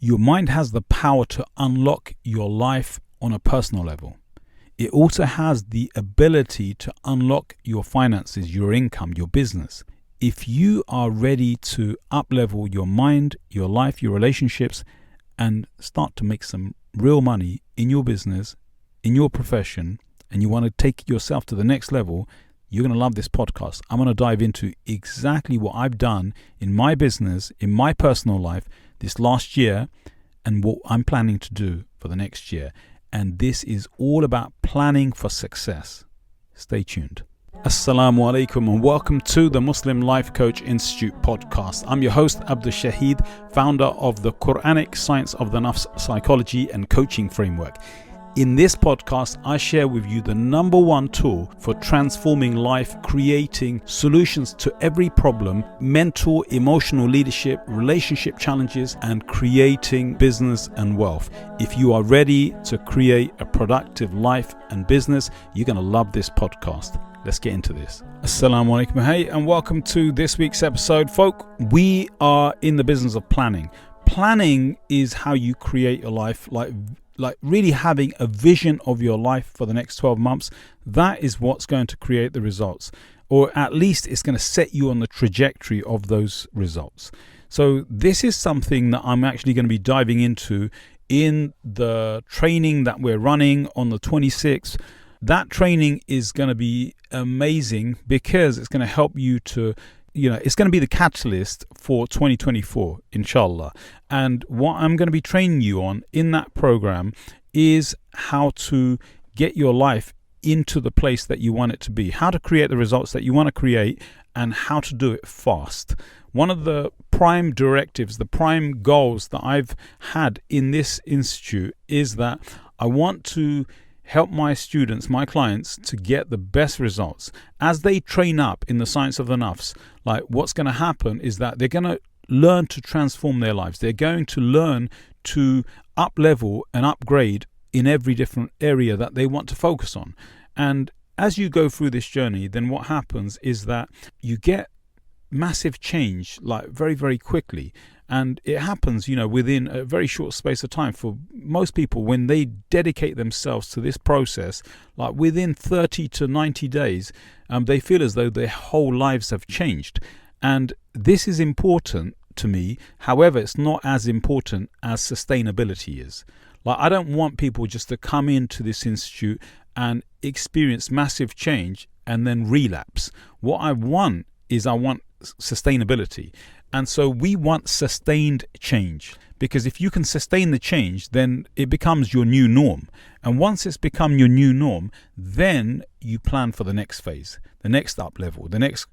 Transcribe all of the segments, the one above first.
Your mind has the power to unlock your life on a personal level. It also has the ability to unlock your finances, your income, your business. If you are ready to up-level your mind, your life, your relationships, and start to make some real money in your business, in your profession, and you want to take yourself to the next level, you're going to love this podcast. I'm going to dive into exactly what I've done in my business, in my personal life this last year, and what I'm planning to do for the next year. And this is all about planning for success. Stay tuned. Assalamu alaikum and welcome to the Muslim Life Coach Institute podcast. I'm your host, Abdul Shahid, founder of the Quranic Science of the Nafs Psychology and Coaching Framework. In this podcast, I share with you the number one tool for transforming life, creating solutions to every problem, mental, emotional leadership, relationship challenges, and creating business and wealth. If you are ready to create a productive life and business, you're going to love this podcast. Let's get into this. Assalamu alaikum, hey, and welcome to this week's episode. Folk, we are in the business of planning. Planning is how you create your life, like really having a vision of your life for the next 12 months. That is what's going to create the results, or at least it's going to set you on the trajectory of those results. So this is something that I'm actually going to be diving into in the training that we're running on the 26th. That training is going to be amazing because it's going to help you to, it's going to be the catalyst for 2024, inshallah. And what I'm going to be training you on in that program is how to get your life into the place that you want it to be, how to create the results that you want to create, and how to do it fast. One of the prime directives, the prime goals that I've had in this institute is that I want to help my students, my clients, to get the best results. As they train up in the science of the nafs, like what's going to happen is that they're going to learn to transform their lives. They're going to learn to up-level and upgrade in every different area that they want to focus on. And as you go through this journey, then what happens is that you get massive change, like very, very quickly. And it happens, within a very short space of time. For most people, when they dedicate themselves to this process, like within 30 to 90 days, they feel as though their whole lives have changed. And this is important to me. However, it's not as important as sustainability is. Like, I don't want people just to come into this institute and experience massive change and then relapse. What I want sustainability. And so we want sustained change, because if you can sustain the change, then it becomes your new norm. And once it's become your new norm, then you plan for the next phase, the next up level, the next,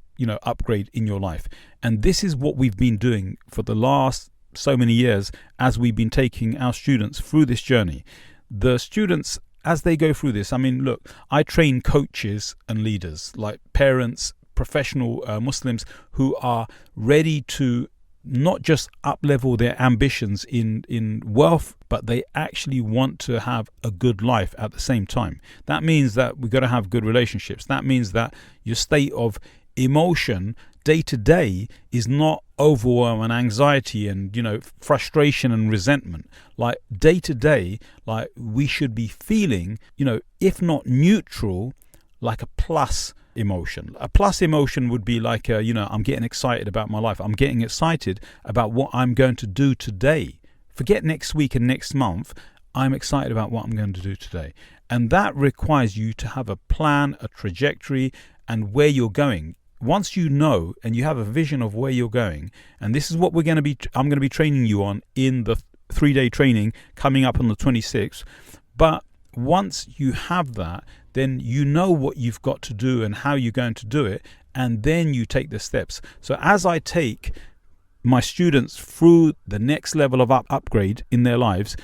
upgrade in your life. And this is what we've been doing for the last so many years as we've been taking our students through this journey. The students, as they go through this, look, I train coaches and leaders, like parents, professional Muslims who are ready to not just up-level their ambitions in wealth, but they actually want to have a good life at the same time. That means that we've got to have good relationships. That means that your state of emotion day to day is not overwhelm and anxiety and frustration and resentment. Like day to day, like we should be feeling, if not neutral, like a plus emotion. A plus emotion would be like, I'm getting excited about my life. I'm getting excited about what I'm going to do today. Forget next week and next month. I'm excited about what I'm going to do today. And that requires you to have a plan, a trajectory, and where you're going. Once you know and you have a vision of where you're going, and this is what I'm going to be training you on in the 3-day training coming up on the 26th. But once you have that, then you know what you've got to do and how you're going to do it, and then you take the steps. So as I take my students through the next level of upgrade in their lives,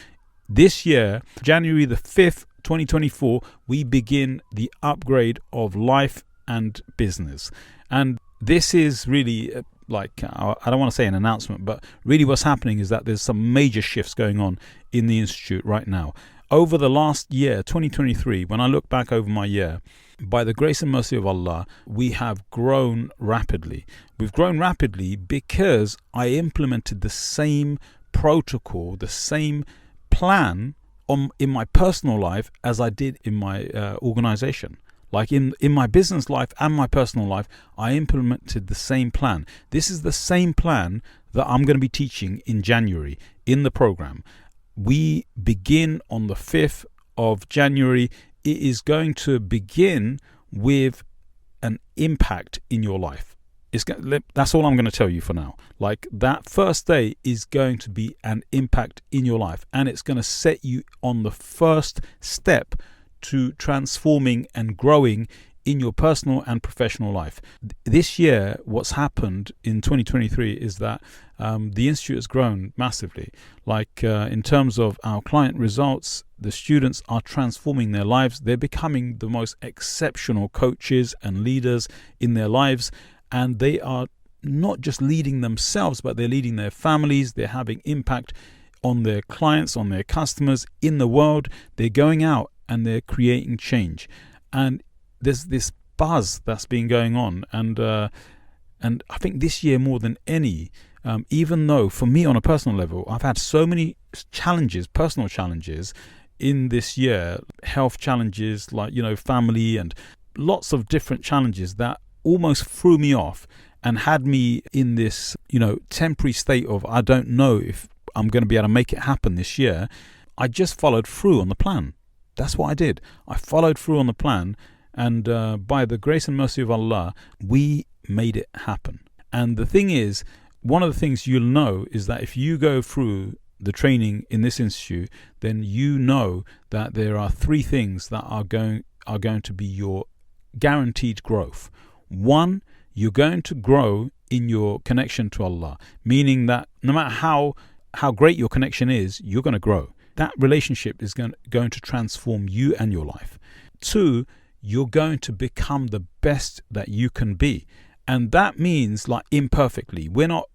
this year, January the 5th, 2024, we begin the upgrade of life and business. And this is really I don't want to say an announcement, but really what's happening is that there's some major shifts going on in the Institute right now. Over the last year, 2023, when I look back over my year, by the grace and mercy of Allah, we have grown rapidly. We've grown rapidly because I implemented the same protocol, the same plan in my personal life as I did in my organization. Like in my business life and my personal life, I implemented the same plan. This is the same plan that I'm going to be teaching in January in the program. We begin on the 5th of January. It is going to begin with an impact in your life. That's all I'm going to tell you for now. Like, that first day is going to be an impact in your life, and it's going to set you on the first step to transforming and growing in your personal and professional life. This year, what's happened in 2023 is that the Institute has grown massively. Like in terms of our client results, the students are transforming their lives. They're becoming the most exceptional coaches and leaders in their lives. And they are not just leading themselves, but they're leading their families. They're having impact on their clients, on their customers, in the world. They're going out and they're creating change. And there's this buzz that's been going on. And I think this year more than any, even though for me on a personal level, I've had so many challenges, personal challenges in this year, health challenges, like, family, and lots of different challenges that almost threw me off and had me in this, temporary state of, I don't know if I'm going to be able to make it happen this year. I just followed through on the plan. That's what I did. I followed through on the plan, and by the grace and mercy of Allah, we made it happen. And the thing is, one of the things you'll know is that if you go through the training in this institute, then you know that there are 3 things that are going to be your guaranteed growth. 1, you're going to grow in your connection to Allah, meaning that no matter how great your connection is, you're going to grow. That relationship is going to transform you and your life. 2, you're going to become the best that you can be. And that means, like, imperfectly. We're not,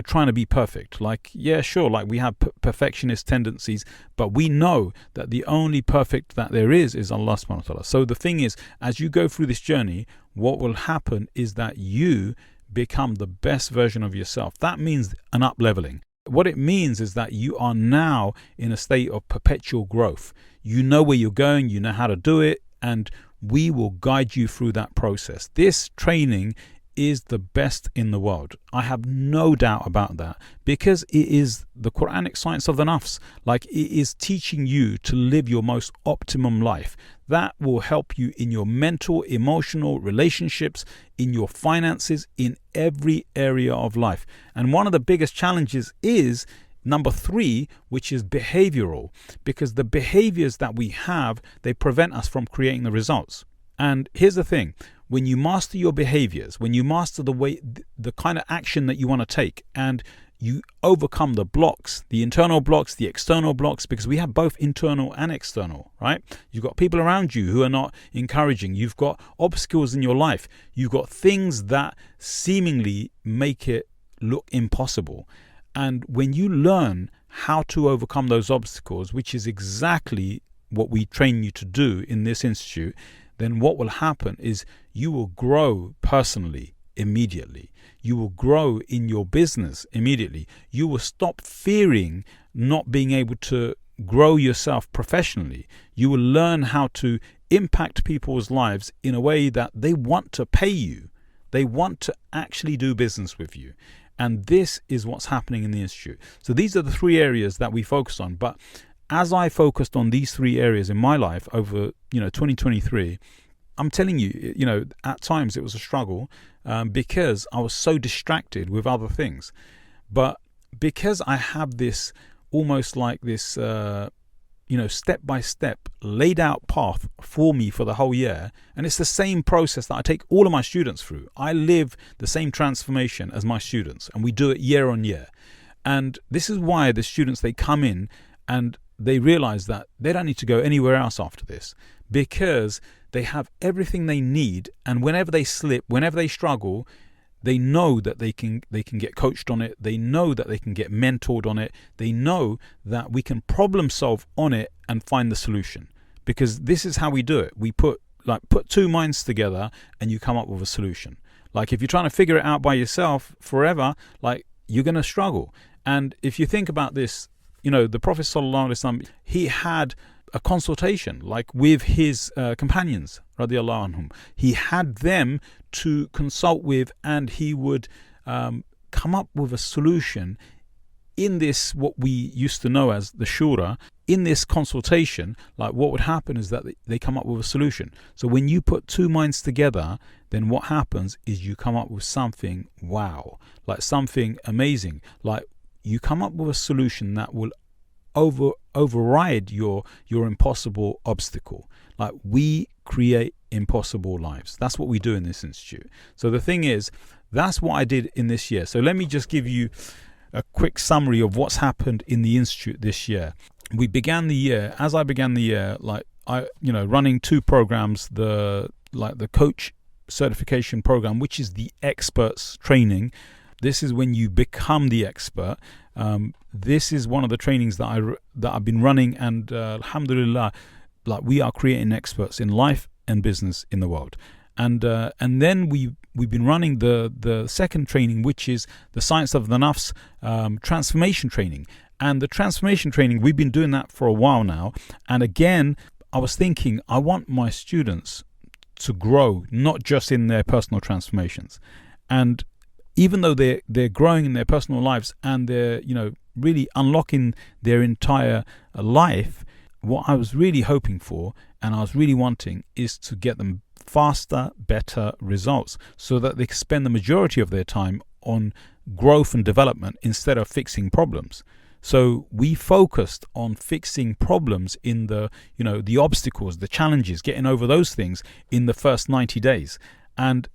trying to be perfect. Like, yeah, sure, like we have perfectionist tendencies, but we know that the only perfect that there is Allah subhanahu wa ta'ala. So the thing is, as you go through this journey, what will happen is that you become the best version of yourself. That means an up-leveling. What it means is that you are now in a state of perpetual growth. You know where you're going, you know how to do it, and we will guide you through that process. This training is the best in the world. I have no doubt about that, because it is the Quranic science of the nafs. Like, it is teaching you to live your most optimum life. That will help you in your mental, emotional, relationships, in your finances, in every area of life. And one of the biggest challenges is number 3, which is behavioral, because the behaviors that we have, they prevent us from creating the results. And here's the thing. When you master your behaviors, when you master the kind of action that you want to take, and you overcome the blocks, the internal blocks, the external blocks, because we have both internal and external, right? You've got people around you who are not encouraging. You've got obstacles in your life. You've got things that seemingly make it look impossible. And when you learn how to overcome those obstacles, which is exactly what we train you to do in this institute, then what will happen is you will grow personally immediately. You will grow in your business immediately. You will stop fearing not being able to grow yourself professionally. You will learn how to impact people's lives in a way that they want to pay you. They want to actually do business with you. And this is what's happening in the Institute. So these are the 3 areas that we focus on. But as I focused on these 3 areas in my life over, 2023, I'm telling you, at times it was a struggle because I was so distracted with other things. But because I have this almost like this, step-by-step laid out path for me for the whole year, and it's the same process that I take all of my students through. I live the same transformation as my students, and we do it year on year. And this is why the students, they come in and they realize that they don't need to go anywhere else after this, because they have everything they need. And whenever they slip, whenever they struggle, they know that they can get coached on it. They know that they can get mentored on it. They know that we can problem solve on it and find the solution, because this is how we do it. We put 2 minds together and you come up with a solution. Like, if you're trying to figure it out by yourself forever, like, you're going to struggle. And if you think about this, the Prophet ﷺ, he had a consultation like with his companions, radiallahu anhum. He had them to consult with, and he would come up with a solution in this, what we used to know as the shura. In this consultation, like what would happen is that they come up with a solution. So when you put two minds together, then what happens is you come up with something wow, like something amazing. Like you come up with a solution that will override your impossible obstacle. Like we create impossible lives. That's what we do in this institute. So the thing is, that's what I did in this year. So let me just give you a quick summary of what's happened in the institute this year. We began the year, as I began the year, like running two programs, the coach certification program, which is the experts training. This is when you become the expert. This is one of the trainings that I've been running, and alhamdulillah, like we are creating experts in life and business in the world. And then we've been running the second training, which is the Science of the Nafs transformation training. And the transformation training, we've been doing that for a while now. And again, I was thinking, I want my students to grow, not just in their personal transformations. And even though they're growing in their personal lives and they're, really unlocking their entire life, what I was really hoping for and I was really wanting is to get them faster, better results so that they can spend the majority of their time on growth and development instead of fixing problems. So we focused on fixing problems in the obstacles, the challenges, getting over those things in the first 90 days. And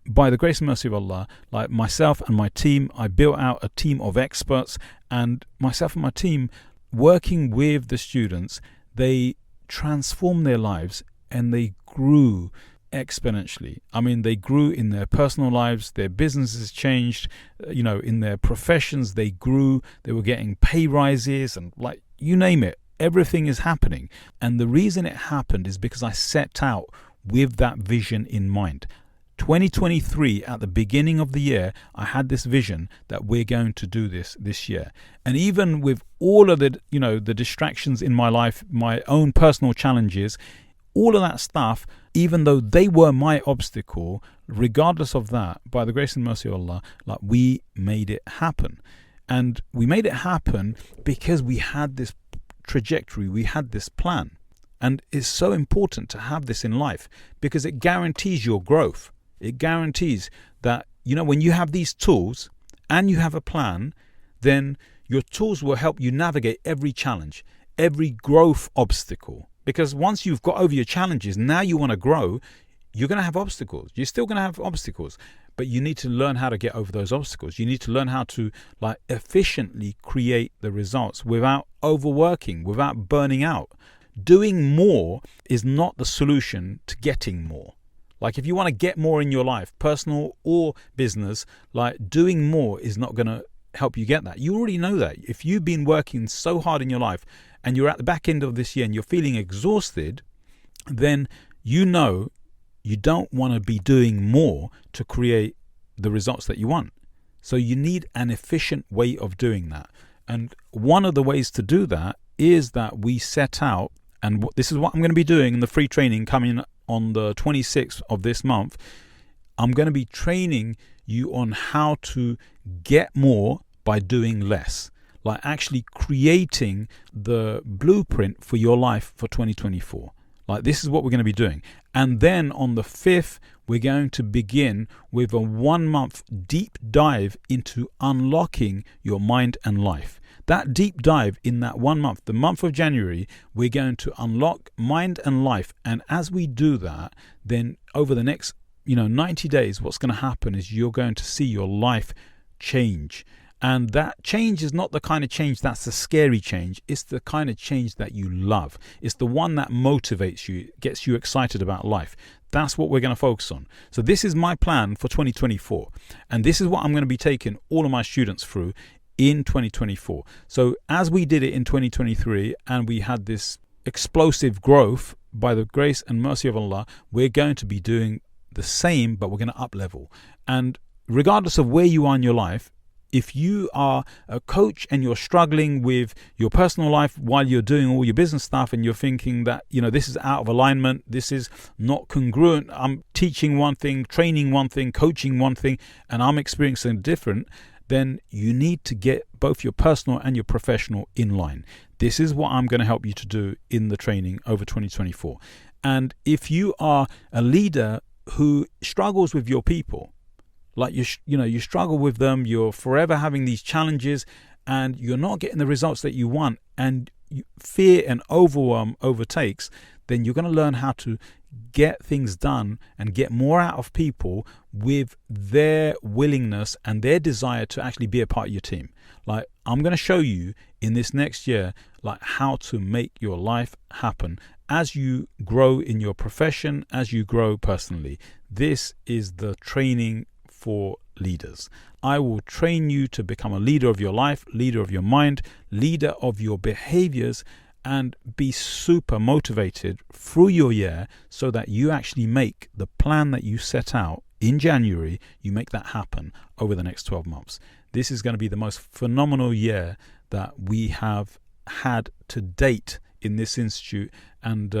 by the grace and mercy of Allah, like myself and my team, I built out a team of experts, and myself and my team working with the students, they transformed their lives and they grew exponentially. I mean, they grew in their personal lives, their businesses changed, in their professions, they grew, they were getting pay rises, and like you name it, everything is happening. And the reason it happened is because I set out with that vision in mind. 2023, at the beginning of the year, I had this vision that we're going to do this year. And even with all of the, the distractions in my life, my own personal challenges, all of that stuff, even though they were my obstacle, regardless of that, by the grace and mercy of Allah, like we made it happen. And we made it happen because we had this trajectory, we had this plan. And it's so important to have this in life because it guarantees your growth. It guarantees that, when you have these tools and you have a plan, then your tools will help you navigate every challenge, every growth obstacle. Because once you've got over your challenges, now you want to grow, you're going to have obstacles. You're still going to have obstacles, but you need to learn how to get over those obstacles. You need to learn how to efficiently create the results without overworking, without burning out. Doing more is not the solution to getting more. Like if you want to get more in your life, personal or business, like doing more is not going to help you get that. You already know that. If you've been working so hard in your life and you're at the back end of this year and you're feeling exhausted, then you don't want to be doing more to create the results that you want. So you need an efficient way of doing that. And one of the ways to do that is that we set out, and this is what I'm going to be doing in the free training coming on the 26th of this month. I'm going to be training you on how to get more by doing less, like actually creating the blueprint for your life for 2024. Like this is what we're going to be doing. And then on the 5th, we're going to begin with a 1-month deep dive into unlocking your mind and life. That deep dive in that 1 month, the month of January, we're going to unlock mind and life. And as we do that, then over the next 90 days, what's going to happen is you're going to see your life change. And that change is not the kind of change that's a scary change. It's the kind of change that you love. It's the one that motivates you, gets you excited about life. That's what we're going to focus on. So this is my plan for 2024. And this is what I'm going to be taking all of my students through in 2024. So as we did it in 2023 and we had this explosive growth, by the grace and mercy of Allah, we're going to be doing the same, but we're going to up level. And regardless of where you are in your life, if you are a coach and you're struggling with your personal life while you're doing all your business stuff, and you're thinking that, this is out of alignment, this is not congruent, I'm teaching one thing, training one thing, coaching one thing, and I'm experiencing different, then you need to get both your personal and your professional in line. This is what I'm going to help you to do in the training over 2024. And if you are a leader who struggles with your people, like you struggle with them, you're forever having these challenges and you're not getting the results that you want, and fear and overwhelm overtakes, then you're going to learn how to get things done and get more out of people with their willingness and their desire to actually be a part of your team. Like, I'm going to show you in this next year, like, how to make your life happen as you grow in your profession, as you grow personally. This is the training for leaders. I will train you to become a leader of your life, leader of your mind, leader of your behaviors, and be super motivated through your year so that you actually make the plan that you set out in January, you make that happen over the next 12 months. This is going to be the most phenomenal year that we have had to date in this institute, and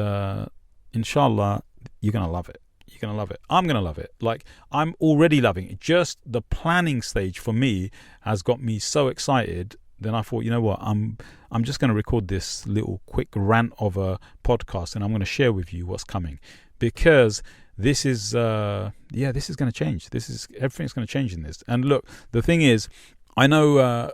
inshallah, you're going to love it. You're going to love it. I'm going to love it. Like, I'm already loving it. Just the planning stage for me has got me so excited. Then I thought, you know what, I'm just going to record this little quick rant of a podcast, and I'm going to share with you what's coming, because this is this is going to change. Everything's going to change in this. And look, the thing is, I know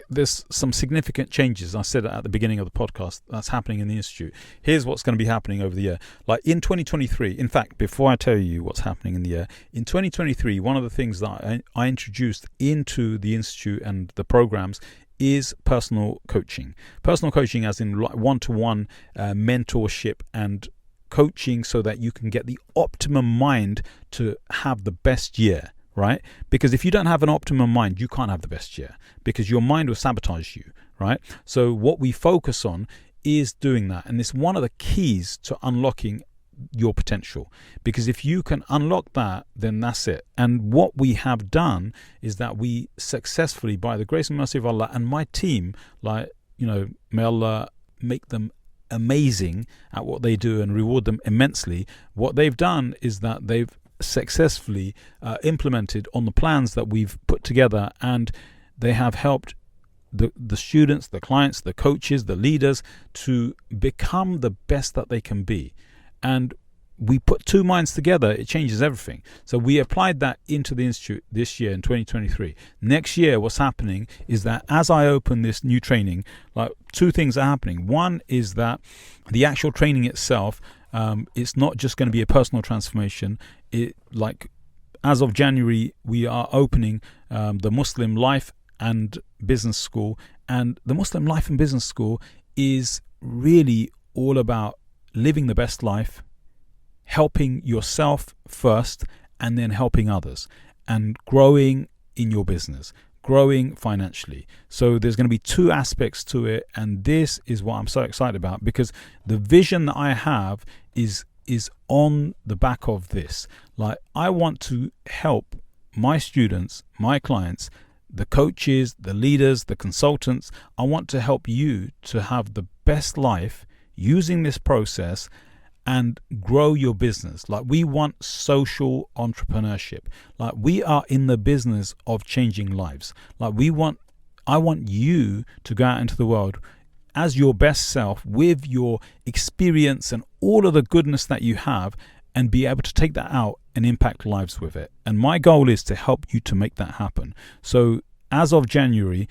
there's some significant changes. I said at the beginning of the podcast that's happening in the institute. Here's what's going to be happening over the year. Like in 2023, in fact, before I tell you what's happening in the year, in 2023, one of the things that I introduced into the institute and the programs is personal coaching. Personal coaching as in one-to-one mentorship and coaching, so that you can get the optimum mind to have the best year, right? Because if you don't have an optimum mind, you can't have the best year, because your mind will sabotage you, right? So what we focus on is doing that. And it's one of the keys to unlocking your potential, because if you can unlock that, then that's it. And what we have done is that we successfully, by the grace and mercy of Allah and my team, may Allah make them amazing at what they do and reward them immensely. What they've done is that they've successfully implemented on the plans that we've put together, and they have helped the students, the clients, the coaches, the leaders to become the best that they can be. And we put two minds together, it changes everything. So we applied that into the institute this year in 2023. Next year, what's happening is that as I open this new training, like, two things are happening. One is that the actual training itself, it's not just going to be a personal transformation. As of January, we are opening the Muslim Life and Business School. And the Muslim Life and Business School is really all about living the best life, helping yourself first, and then helping others, and growing in your business, growing financially. So there's going to be two aspects to it, and this is what I'm so excited about, because the vision that I have is on the back of this. Like, I want to help my students, my clients, the coaches, the leaders, the consultants. I want to help you to have the best life using this process and grow your business. Like, we want social entrepreneurship. Like, we are in the business of changing lives. Like, I want you to go out into the world as your best self, with your experience and all of the goodness that you have, and be able to take that out and impact lives with it. And my goal is to help you to make that happen. So as of January,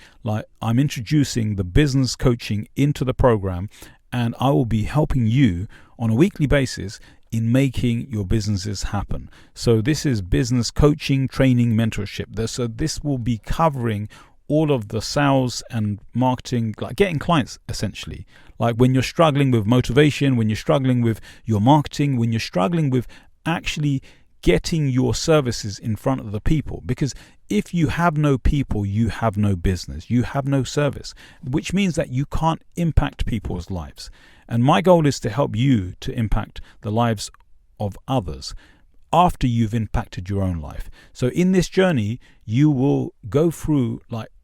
I'm introducing the business coaching into the program, and I will be helping you on a weekly basis in making your businesses happen. So this is business coaching, training, mentorship. So this will be covering all of the sales and marketing, like getting clients essentially. Like, when you're struggling with motivation, when you're struggling with your marketing, when you're struggling with actually getting your services in front of the people. Because if you have no people, you have no business, you have no service, which means that you can't impact people's lives. And my goal is to help you to impact the lives of others after you've impacted your own life. So in this journey, you will go through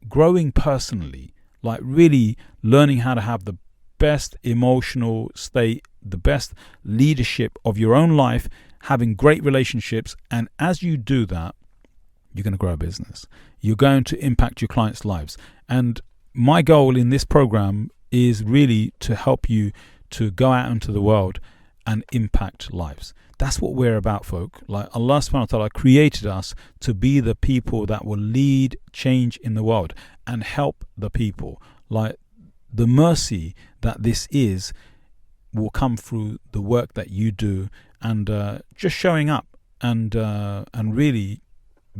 growing personally, like really learning how to have the best emotional state, the best leadership of your own life, having great relationships. And as you do that, you're going to grow a business. You're going to impact your clients' lives. And my goal in this program is really to help you to go out into the world and impact lives. That's what we're about, folk. Like Allah subhanahu wa ta'ala created us to be the people that will lead change in the world and help the people. Like the mercy that this is will come through the work that you do, and just showing up and really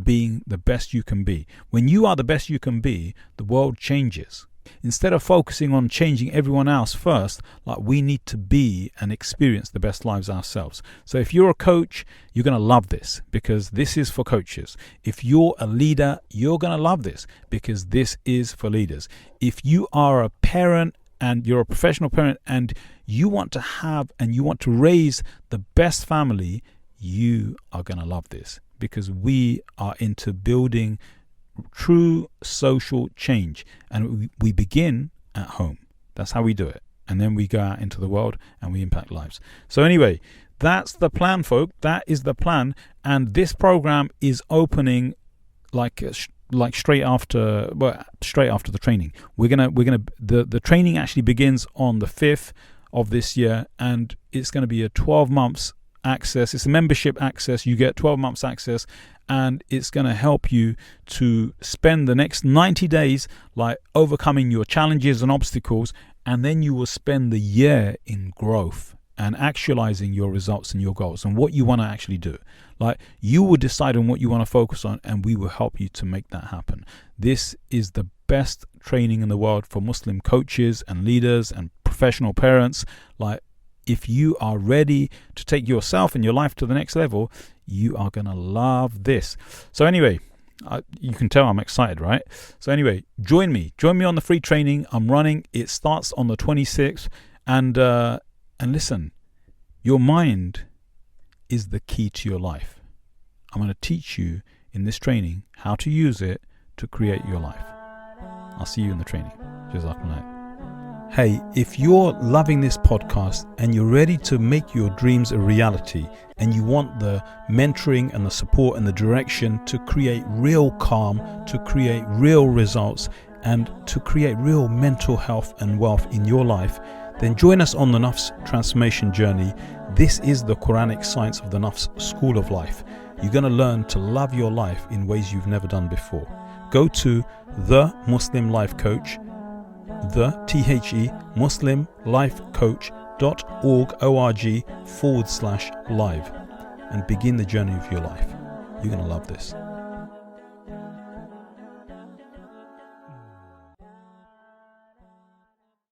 being the best you can be. When you are the best you can be, the world changes. Instead of focusing on changing everyone else first, like we need to be and experience the best lives ourselves. So if you're a coach, you're going to love this, because this is for coaches. If you're a leader, you're going to love this, because this is for leaders. If you are a parent and you're a professional parent and you want to have and you want to raise the best family, you are going to love this, because we are into building true social change, and we begin at home. That's how we do it, and then we go out into the world and we impact lives. So anyway, that's the plan, folk. That is the plan, and this program is opening like straight after the training. The training actually begins on the 5th of this year, and it's going to be a 12 months access. It's a membership access. You get 12 months access, and it's going to help you to spend the next 90 days like overcoming your challenges and obstacles, and then you will spend the year in growth and actualizing your results and your goals and what you want to actually do. Like you will decide on what you want to focus on, and we will help you to make that happen. This is the best training in the world for Muslim coaches and leaders and professional parents. Like if you are ready to take yourself and your life to the next level, you are going to love this. So anyway, you can tell I'm excited, right? So anyway, join me on the free training I'm running. It starts on the 26th, and listen, your mind is the key to your life. I'm going to teach you in this training how to use it to create your life. I'll see you in the training. Jazakumullah. Hey, if you're loving this podcast and you're ready to make your dreams a reality, and you want the mentoring and the support and the direction to create real calm, to create real results, and to create real mental health and wealth in your life, then join us on the Nafs transformation journey. This is the Quranic science of the Nafs school of life. You're going to learn to love your life in ways you've never done before. Go to the Muslim Life Coach, muslimlifecoach.org/live, and begin the journey of your life. You're going to love this.